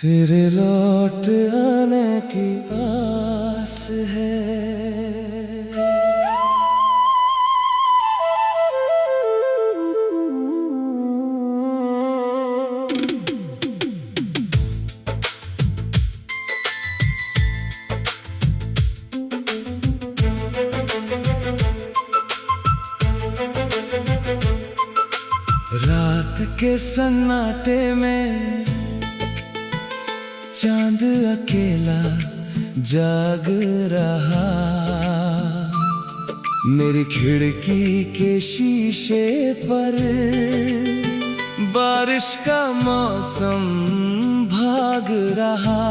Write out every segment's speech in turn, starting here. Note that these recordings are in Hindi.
तेरे लौट आने की आस है। रात के सन्नाटे में चांद अकेला जाग रहा, मेरी खिड़की के शीशे पर बारिश का मौसम भाग रहा।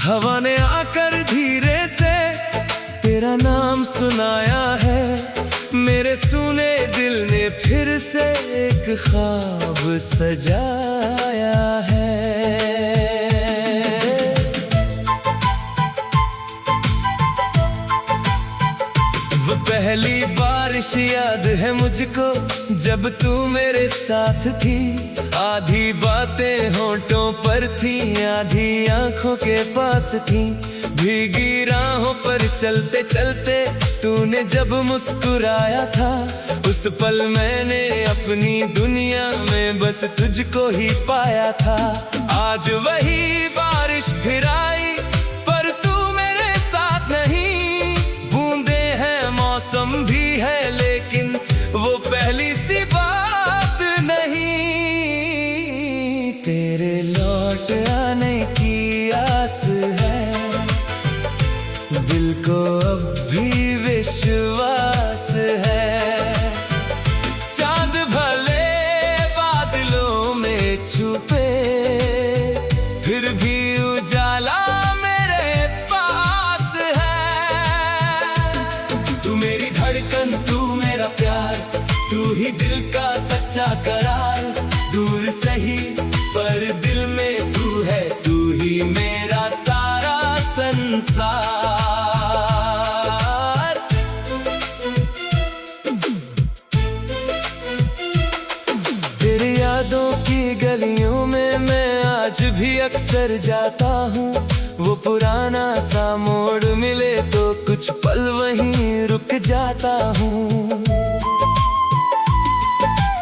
हवा ने आकर धीरे से तेरा नाम सुनाया है, मेरे सुने दिल ने फिर से एक ख्वाब सजाया है। वो पहली बारिश याद है मुझको जब तू मेरे साथ थी, आधी बातें होंठों पर थी, आधी आंखों के पास थी। भीगी राहों पर चलते चलते तूने जब मुस्कुराया था, उस पल मैंने अपनी दुनिया में बस तुझको ही पाया था। आज वही बारिश फिर आई पर तू मेरे साथ नहीं, बूंदे हैं मौसम भी है लेकिन वो पहली सी बात नहीं। तेरे लौट आने की आस है, दिल को अब भी विश्वास है। चांद भले बादलों में छुपे, फिर भी उजाला मेरे पास है। तू मेरी धड़कन, तू मेरा प्यार, तू ही दिल का सच्चा करार। दूर सही पर दिल में तू है, तू ही मेरा सारा संसार। तेरी यादों की गलियों में मैं आज भी अक्सर जाता हूँ, वो पुराना सा मोड़ मिले तो कुछ पल वहीं रुक जाता हूँ।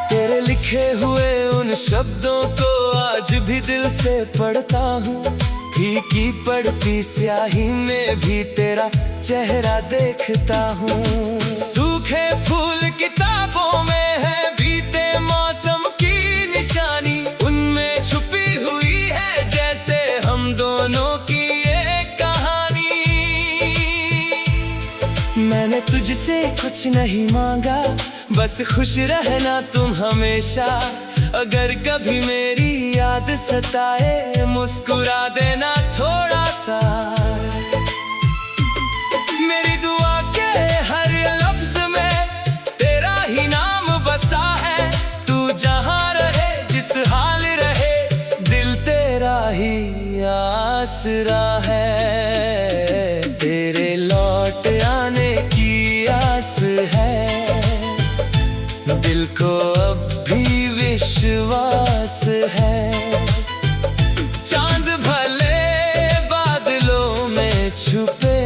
तेरे लिखे हुए उन शब्दों को आज भी दिल से पढ़ता हूँ, फीकी पड़ती स्याही में भी तेरा चेहरा देखता हूँ। सूखे फूल किताबों में है बीते मौसम की निशानी, उनमें छुपी हुई है जैसे हम दोनों की एक कहानी। मैंने तुझसे कुछ नहीं मांगा, बस खुश रहना तुम हमेशा। अगर कभी मेरी याद सताए मुस्कुरा देना थोड़ा सा। मेरी दुआ के हर लफ्ज में तेरा ही नाम बसा है, तू जहां रहे जिस हाल रहे दिल तेरा ही आसरा है। तेरे लौट आने की आस है, दिल को अब भी विश्वास है। चांद भले बादलों में छुपे,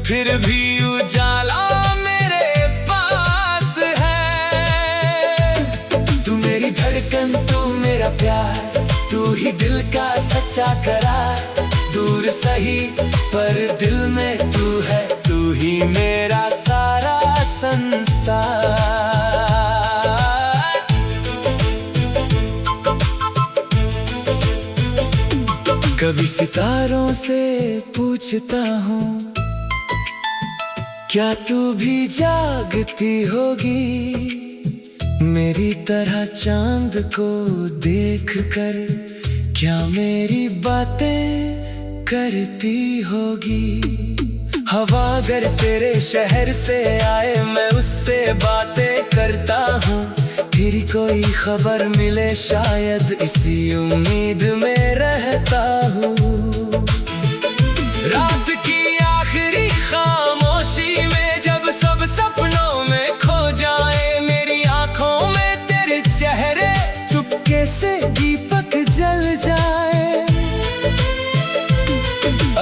फिर भी उजाला मेरे पास है। तू मेरी धड़कन, तू मेरा प्यार, तू ही दिल का सच्चा करार। दूर सही पर दिल में तू है, तू ही मेरा सारा संसार। कभी सितारों से पूछता हूँ, क्या तू भी जागती होगी मेरी तरह चांद को देखकर? क्या मेरी बातें करती होगी? हवा अगर तेरे शहर से आए मैं उससे बातें करता हूँ, फिर कोई खबर मिले शायद इसी उम्मीद में रहता हूँ। रात की आखिरी खामोशी में जब सब सपनों में खो जाए, मेरी आंखों में तेरे चेहरे चुपके से दीपक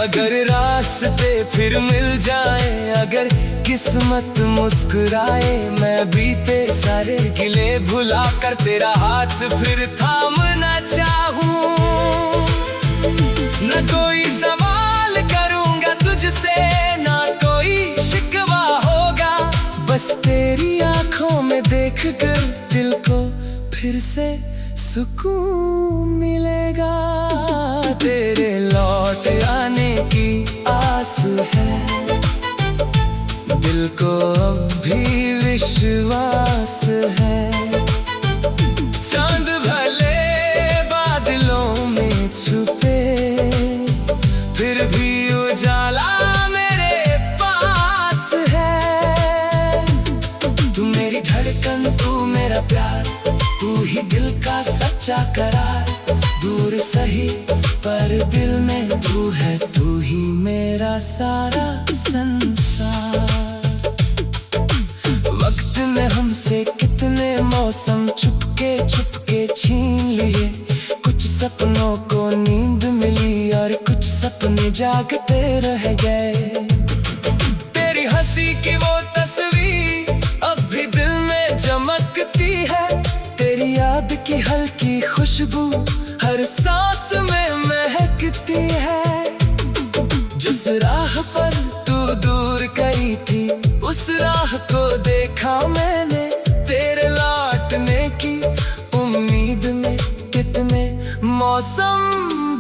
अगर रास्ते फिर मिल जाए, अगर किस्मत मुस्कुराए, मैं बीते सारे गिले भुला कर तेरा हाथ फिर थामना चाहूं। न कोई सवाल करूंगा तुझसे, ना कोई शिकवा होगा, बस तेरी आंखों में देख कर दिल को फिर से सुकून मिलेगा। तेरे लौट आने की आस है, दिल को अब भी विश्वास है। चांद भले बादलों में छुपे, फिर भी उजाला मेरे पास है। तू मेरी धड़कन, तू मेरा प्यार, तू ही दिल का सच्चा करार। दूर सही पर दिल में तू है, तू ही मेरा सारा संसार। वक्त में हमसे कितने मौसम चुपके छीन लिए, कुछ सपनों को नींद मिली और कुछ सपने जागते रह गए। तेरी हंसी की वो तस्वीर अब भी दिल में चमकती है, तेरी याद की हल्की खुशबू हर सांस में महकती है। जिस राह पर तू दूर गई थी, उस राह को देखा मैंने, तेरे लौटने की उम्मीद में कितने मौसम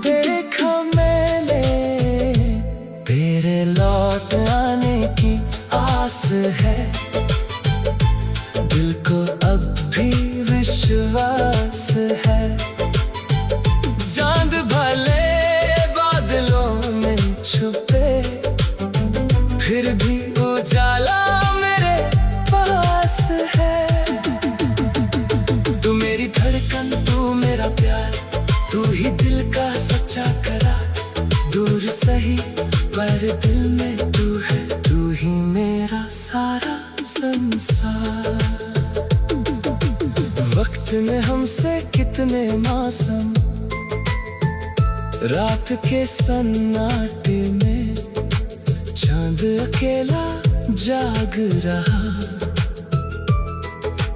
देखा मैंने। तेरे लौट आने की आस है, दिल को अब भी विश्वास है। चांद भले बादलों में छुपे, फिर भी उजाला मेरे पास है। तू मेरी धड़कन, तू मेरा प्यार, तू ही दिल का सच्चा करार। दूर सही पर दिल में तू है, तू ही मेरा सारा संसार। वक्त में हमसे कितने मौसम, रात के सन्नाटे में चांद अकेला जाग रहा।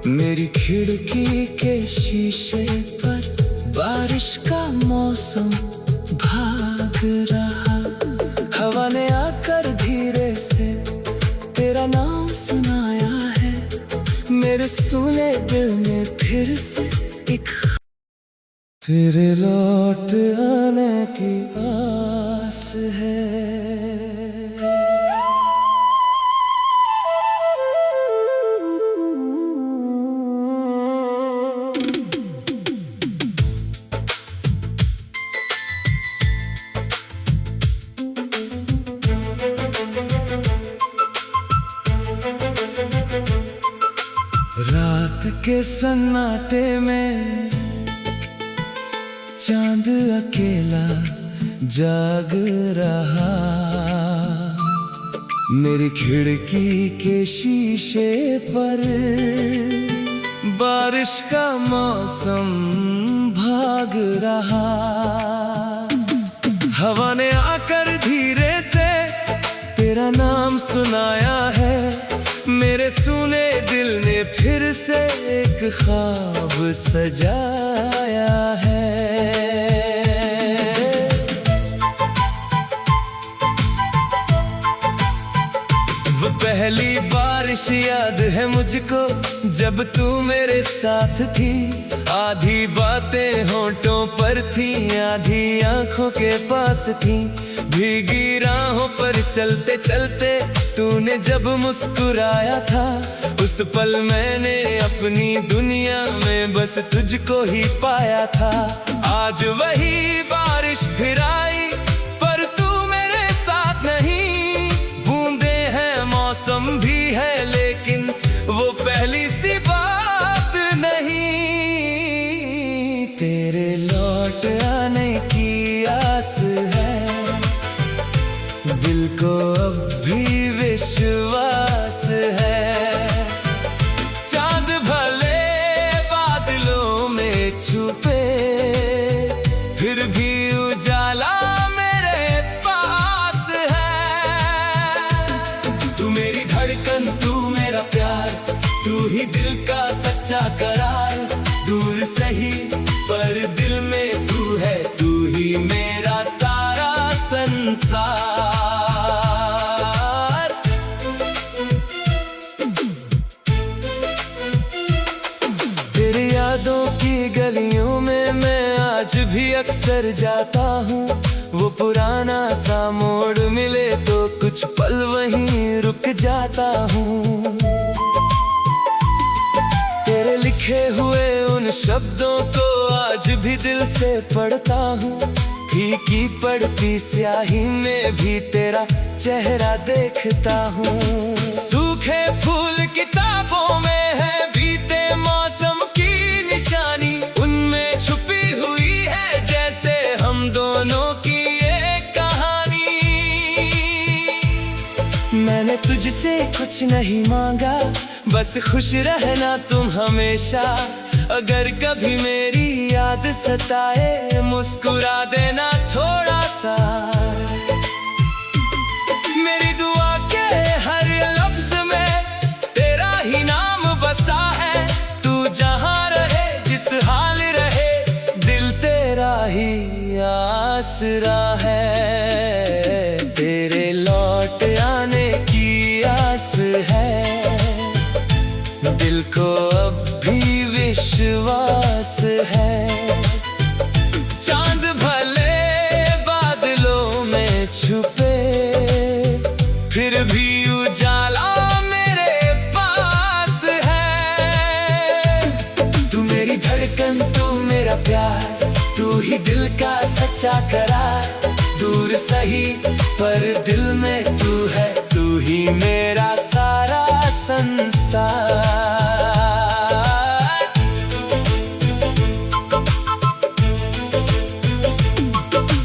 मेरी खिड़की के शीशे पर बारिश का मौसम भाग रहा। हवा ने आकर धीरे से तेरा नाम सुनाया है, मेरे सुने दिल में फिर से एक तेरे लौट आने की आस है। रात के सन्नाटे में चांद अकेला जाग रहा। मेरी खिड़की के शीशे पर बारिश का मौसम भाग रहा। हवा ने आकर धीरे से तेरा नाम सुनाया है, मेरे सुने दिल ने फिर से एक ख्वाब सजाया है। वो पहली बारिश याद है मुझको, जब तू मेरे साथ थी। आधी बातें होंठों पर थी, आधी आंखों के पास थी। भीगी राहों पर चलते चलते तूने जब मुस्कुराया था, उस पल मैंने अपनी दुनिया में बस तुझको ही पाया था। आज वही बारिश फिर आई, पर तू मेरे साथ नहीं। बूंदे हैं, मौसम भी है, लेकिन वो पहली सी बात नहीं। तेरे लौट आने की आस है, दिल को अब भी विश्वास है। चांद भले बादलों में छुपे, फिर भी उजाला मेरे पास सच्चा करार। दूर सही पर दिल में तू है, तू ही मेरा सारा संसार। तेरी यादों की गलियों में मैं आज भी अक्सर जाता हूँ। वो पुराना सा मोड़ मिले तो कुछ पल वहीं रुक जाता हूँ। तेरे लिखे हुए उन शब्दों को आज भी दिल से पढ़ता हूँ। फीकी पड़ती स्याही में भी तेरा चेहरा देखता हूँ। सूखे फूल किताबों में है बीते मौसम की निशानी, उनमें छुपी हुई है जैसे हम दोनों की एक कहानी। मैंने तुझसे कुछ नहीं मांगा, बस खुश रहना तुम हमेशा। अगर कभी मेरी याद सताए मुस्कुरा देना थोड़ा सा। मेरी दुआ के हर लफ्ज में तेरा ही नाम बसा है। तू जहाँ रहे जिस हाल रहे, दिल तेरा ही आसरा है। तेरे लौट आने की आस है, दिल को अब भी विश्वास है। चांद भले बादलों में छुपे, फिर भी उजाला मेरे पास है। तू मेरी धड़कन, तू मेरा प्यार, तू ही दिल का सच्चा करार। दूर सही पर दिल में तू है, तू ही मेरा सारा संसार।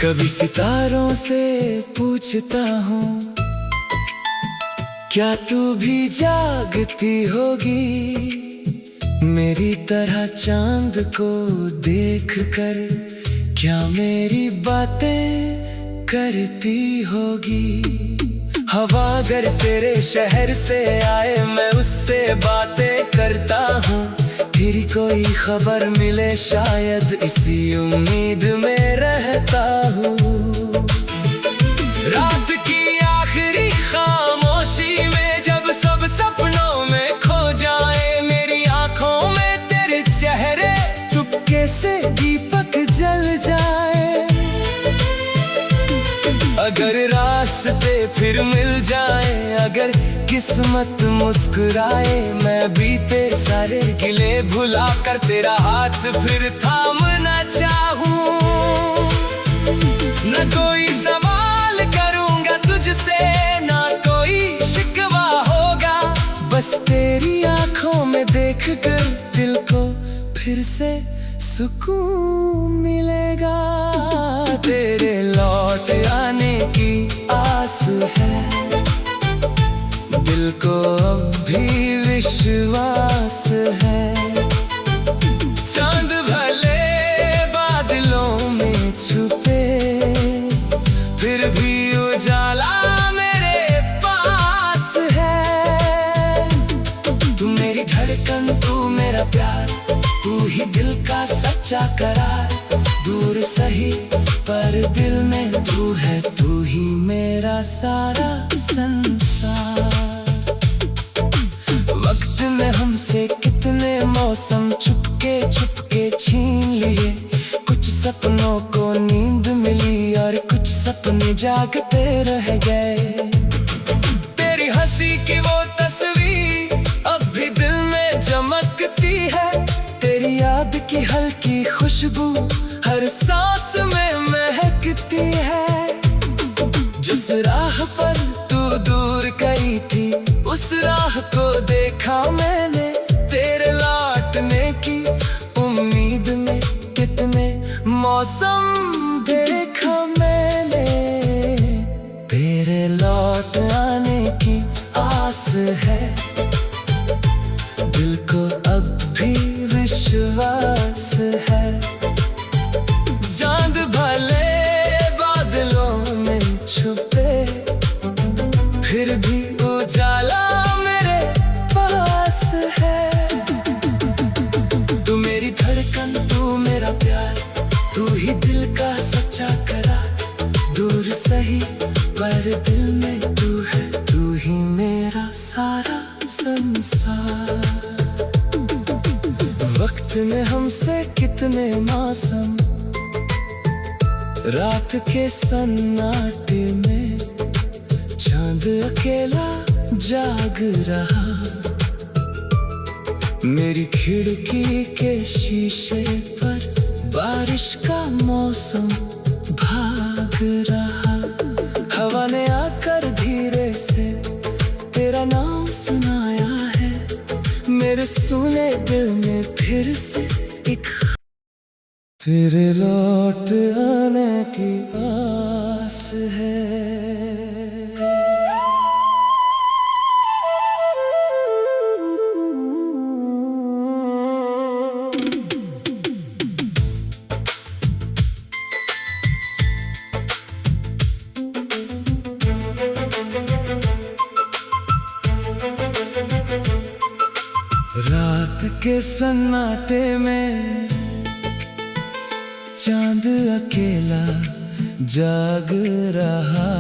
कभी सितारों से पूछता हूँ, क्या तू भी जागती होगी मेरी तरह चांद को देखकर? क्या मेरी बातें करती होगी? हवा अगर तेरे शहर से आए मैं उससे बातें करता हूँ। फिर कोई खबर मिले शायद इसी उम्मीद में रहता हूँ। रात की आखिरी खामोशी में जब सब सपनों में खो जाए, मेरी आंखों में तेरे चेहरे चुपके से दीपक जल जाए। अगर रास्ते फिर मिल जाए, अगर किस्मत मुस्कुराए, मैं बीते सारे गिले भुला कर तेरा हाथ फिर थामना चाहूं। न कोई सवाल करूंगा तुझसे, ना कोई शिकवा होगा, बस तेरी आंखों में देखकर दिल को फिर से सुकून मिलेगा। तेरे लौट आने की आस है, दिल को अब भी विश्वास है। चांद भले बादलों में छुपे, फिर भी उजाला मेरे पास है। तू मेरी धड़कन, तू मेरा प्यार, तू ही दिल का सच्चा करार। दूर सही पर दिल में तू है, तू ही मेरा सारा संसार। वक्त ने हमसे कितने मौसम छुपके छीन लिए। कुछ सपनों को नींद मिली और कुछ सपने जागते रह गए। तेरी हंसी की वो तस्वीर अब भी दिल में चमकती है। तेरी याद की हल्की खुशबू हर सांस में महकती है। जिस राह पर तू दूर गई थी, उस राह को देखा मैंने। तेरे लौटने की उम्मीद में कितने मौसम देखा मैंने। तेरे लौट आने की आस है, दिल को अब भी विश्वास है। चांद भले बादलों में छुपे, फिर भी उजाला मेरे पास है। हर दिल में तू है, तू ही मेरा सारा संसार। वक्त ने हमसे कितने मौसम, रात के सन्नाटे में चांद अकेला जाग रहा। मेरी खिड़की के शीशे पर बारिश का मौसम भाग रहा। हवा ने आकर धीरे से तेरा नाम सुनाया है, मेरे सुने दिल में फिर से एक तेरे लौट आने की आस है। रात के सन्नाटे में चांद अकेला जाग रहा।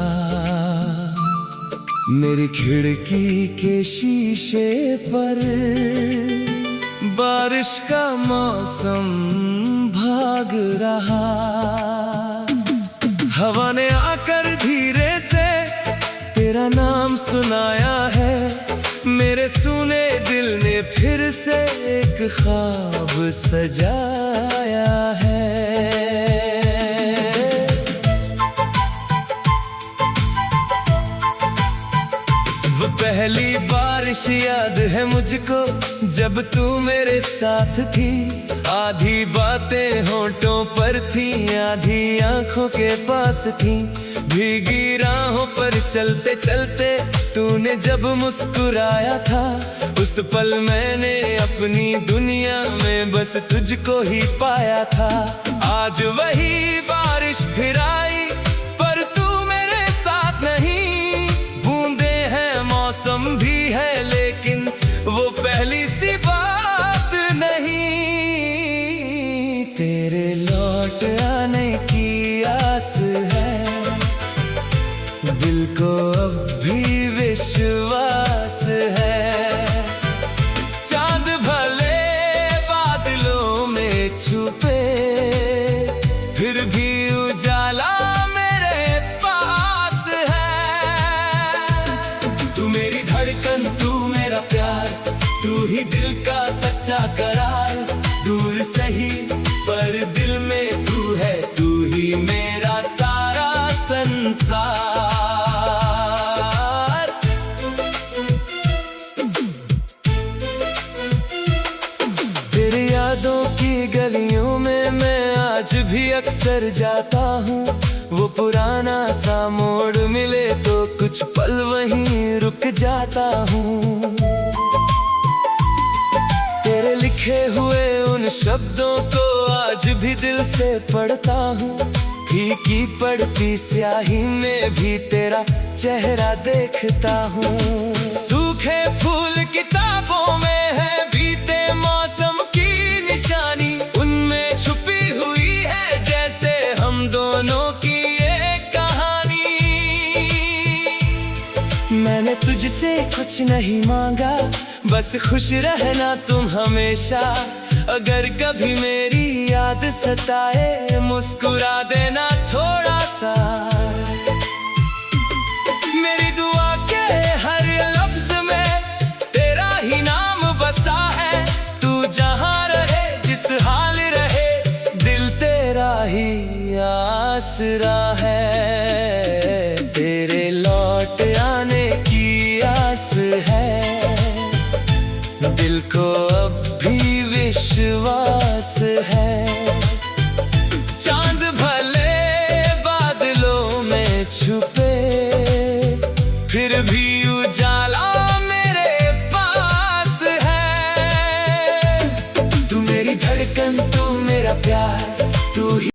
मेरी खिड़की के शीशे पर बारिश का मौसम भाग रहा। हवा ने आकर धीरे से तेरा नाम सुनाया है, मेरे सुने दिल ने फिर से एक ख्वाब सजाया है। वो पहली बारिश याद है मुझको जब तू मेरे साथ थी। आधी बातें होठों पर थी, आधी आंखों के पास थी। भीगी राहों पर चलते चलते तूने जब मुस्कुराया था, उस पल मैंने अपनी दुनिया में बस तुझको ही पाया था। आज वही बारिश फिर आई पर तू मेरे साथ नहीं। बूंदे हैं, मौसम भी है, लेकिन वो पहली सी बात नहीं। तेरे लौट आने की आस है, दिल को अब भी विश्वास है। चांद भले बादलों में छुपे, फिर भी उजाला मेरे पास है। तू मेरी धड़कन, तू मेरा प्यार, तू ही दिल का सच्चा करार। दूर सही पर दिल में तू है, तू ही मेरा सारा संसार। तेरी यादों की गलियों में मैं आज भी अक्सर जाता हूँ। वो पुराना सा मोड़ मिले तो कुछ पल वहीं रुक जाता हूँ। तेरे लिखे हुए उन शब्दों को आज भी दिल से पढ़ता हूँ। फीकी पड़ती स्याही में भी तेरा चेहरा देखता हूँ। सूखे फूल किताबों में है बीते मौसम की निशानी, उनमें छुपी हुई है जैसे हम दोनों की एक कहानी। मैंने तुझसे कुछ नहीं मांगा, बस खुश रहना तुम हमेशा। अगर कभी मेरी याद सताए, मुस्कुरा देना थोड़ा सा। मेरी दुआ के हर लफ्ज में तेरा ही नाम बसा है। तू जहाँ रहे, जिस हाल रहे, दिल तेरा ही आसरा है। तेरे लौट आने की आस है, दिल को अब भी विश्वास है।